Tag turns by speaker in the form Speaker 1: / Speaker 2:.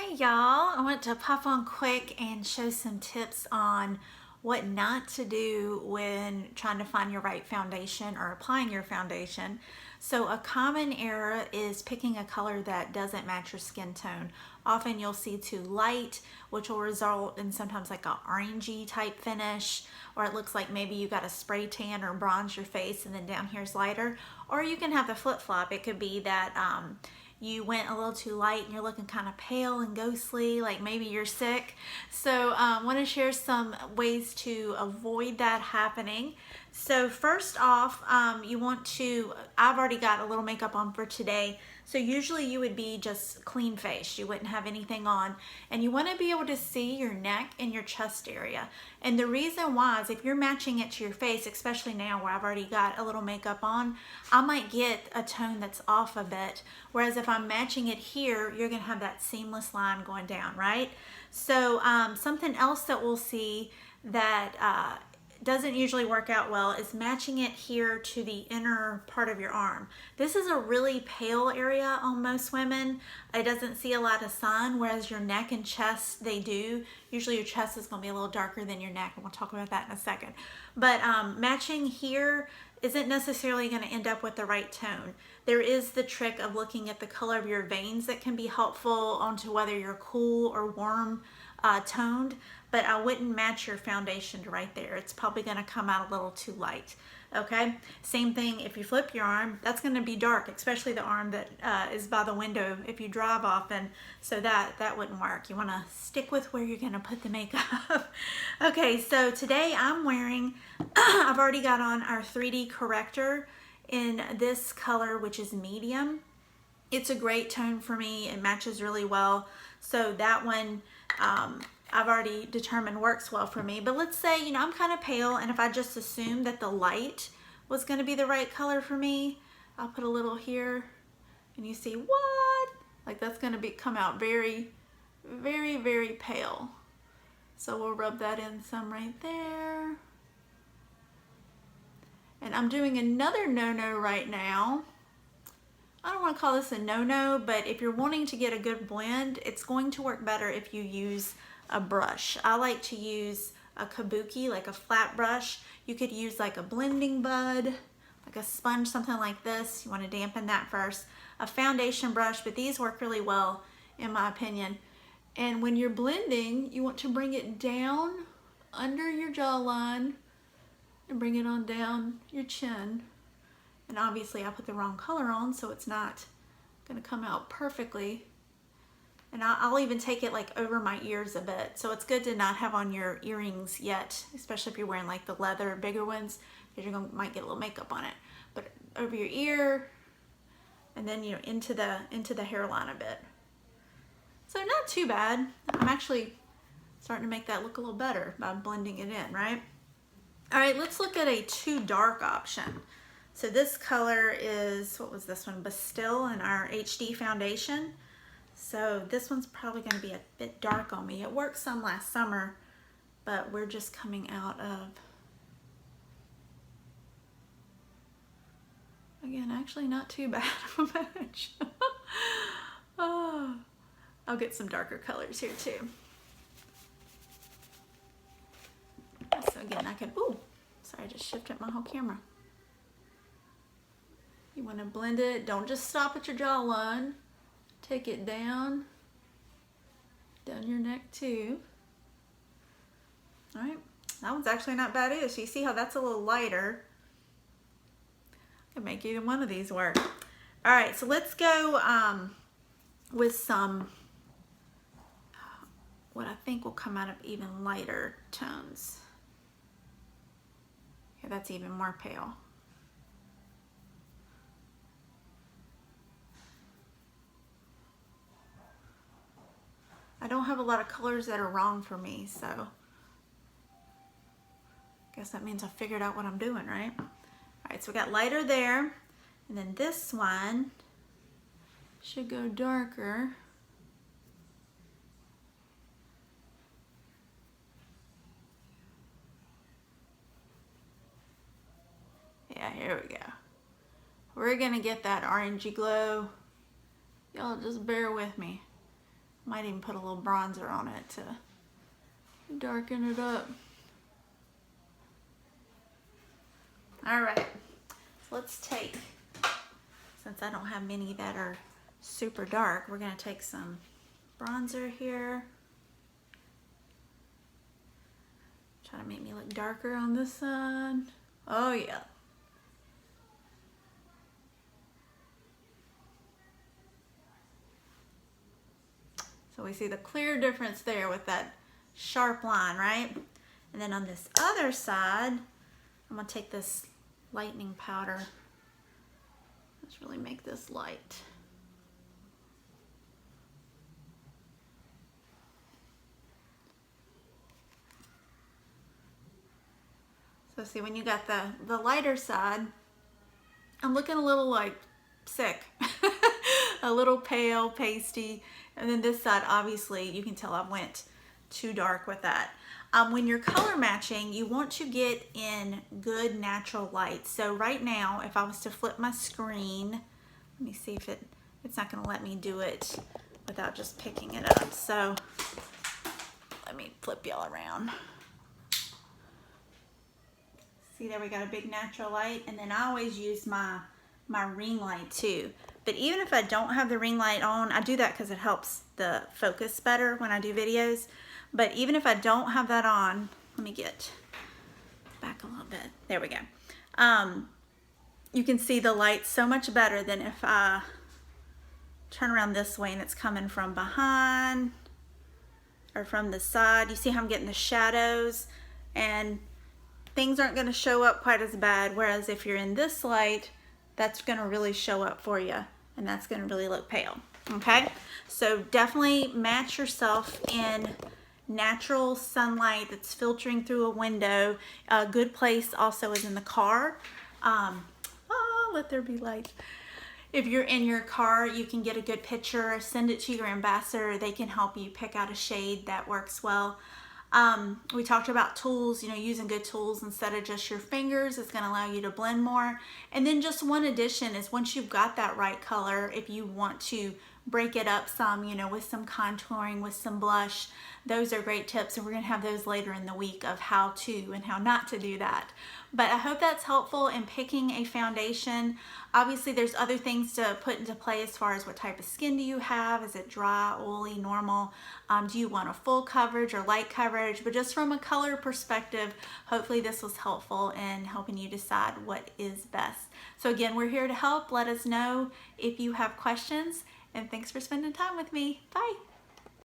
Speaker 1: Hey y'all, I want to pop on quick and show some tips on what not to do when trying to find your right foundation or applying your foundation. So a common error is picking a color that doesn't match your skin tone. Often you'll see too light, which will result in sometimes like a orangey type finish, or it looks like maybe you got a spray tan or bronze your face and then down here's lighter. Or you can have the flip-flop. It could be that you went a little too light and you're looking kind of pale and ghostly, like maybe you're sick. So I want to share some ways to avoid that happening. So first off, you want to, I've already got a little makeup on for today. So usually you would be just clean faced. You wouldn't have anything on. And you want to be able to see your neck and your chest area. And the reason why is if you're matching it to your face, especially now where I've already got a little makeup on, I might get a tone that's off a bit. Whereas if I'm matching it here, you're going to have that seamless line going down, right? So something else that we'll see that doesn't usually work out well is matching it here to the inner part of your arm. This is a really pale area on most women. It doesn't see a lot of sun, whereas your neck and chest, they do. Usually your chest is going to be a little darker than your neck, and we'll talk about that in a second. But matching here isn't necessarily going to end up with the right tone. There is the trick of looking at the color of your veins that can be helpful onto whether you're cool or warm toned, but I wouldn't match your foundation to right there. It's probably going to come out a little too light. Okay, same thing if you flip your arm, that's going to be dark, especially the arm that is by the window if you drive often, so that wouldn't work. You want to stick with where you're going to put the makeup. Okay, so today I'm wearing, I've already got on our 3D corrector in this color, which is medium. It's a great tone for me. It matches really well. So that one, I've already determined works well for me. But let's say, I'm kind of pale, and if I just assumed that the light was going to be the right color for me, I'll put a little here, and you see what? Like that's going to come out very, very, very pale. So we'll rub that in some right there. And I'm doing another no-no right now. I don't want to call this a no-no, but if you're wanting to get a good blend, it's going to work better if you use a brush. I like to use a kabuki, like a flat brush. You could use like a blending bud, like a sponge, something like this. You want to dampen that first. A foundation brush, but these work really well in my opinion. And when you're blending, you want to bring it down under your jawline and bring it on down your chin. And obviously I put the wrong color on, so it's not going to come out perfectly. And I'll even take it like over my ears a bit. So it's good to not have on your earrings yet, especially if you're wearing like the leather bigger ones, because might get a little makeup on it. But over your ear, and then into the hairline a bit. So not too bad. I'm actually starting to make that look a little better by blending it in, right? All right, let's look at a too dark option. So this color is, what was this one? Bastille in our HD foundation. So this one's probably going to be a bit dark on me. It worked some last summer, but we're just coming out of, again, actually not too bad of a match. Oh, I'll get some darker colors here too. So again, I can, ooh, sorry, I just shifted my whole camera. You want to blend it. Don't just stop at your jawline. Take it down your neck too. All right, that one's actually not bad either. So you see how that's a little lighter. I can make either one of these work. All right, so let's go with some, what I think will come out of even lighter tones. Okay, that's even more pale. I don't have a lot of colors that are wrong for me, so I guess that means I figured out what I'm doing, right? All right, so we got lighter there, and then this one should go darker. Yeah, here we go. We're gonna get that orangey glow. Y'all just bear with me. Might even put a little bronzer on it to darken it up. All right, so let's take, since I don't have many that are super dark, we're gonna take some bronzer here. Try to make me look darker on this side. Oh yeah. So we see the clear difference there with that sharp line, right? And then on this other side, I'm gonna take this lightening powder. Let's really make this light. So see, when you got the lighter side, I'm looking a little like sick, a little pale, pasty. And then this side, obviously, you can tell I went too dark with that. When you're color matching, you want to get in good natural light. So right now, if I was to flip my screen, let me see if it's not gonna let me do it without just picking it up. So let me flip y'all around. See there, we got a big natural light, and then I always use my ring light too. But even if I don't have the ring light on, I do that because it helps the focus better when I do videos. But even if I don't have that on, let me get back a little bit. There we go. You can see the light so much better than if I turn around this way and it's coming from behind or from the side. You see how I'm getting the shadows, and things aren't going to show up quite as bad. Whereas if you're in this light, that's going to really show up for you, and that's going to really look pale. Okay, so definitely match yourself in natural sunlight that's filtering through a window. A good place also is in the car. Let there be light. If you're in your car, you can get a good picture, send it to your ambassador. They can help you pick out a shade that works well. We talked about tools, you know, using good tools instead of just your fingers. It's going to allow you to blend more. And then just one addition is, once you've got that right color, if you want to break it up some, you know, with some contouring, with some blush, those are great tips. And we're going to have those later in the week of how to and how not to do that. But I hope that's helpful in picking a foundation. Obviously, there's other things to put into play as far as what type of skin do you have. Is it dry, oily, normal? Do you want a full coverage or light coverage? But just from a color perspective, hopefully this was helpful in helping you decide what is best. So again, we're here to help. Let us know if you have questions, and thanks for spending time with me. Bye.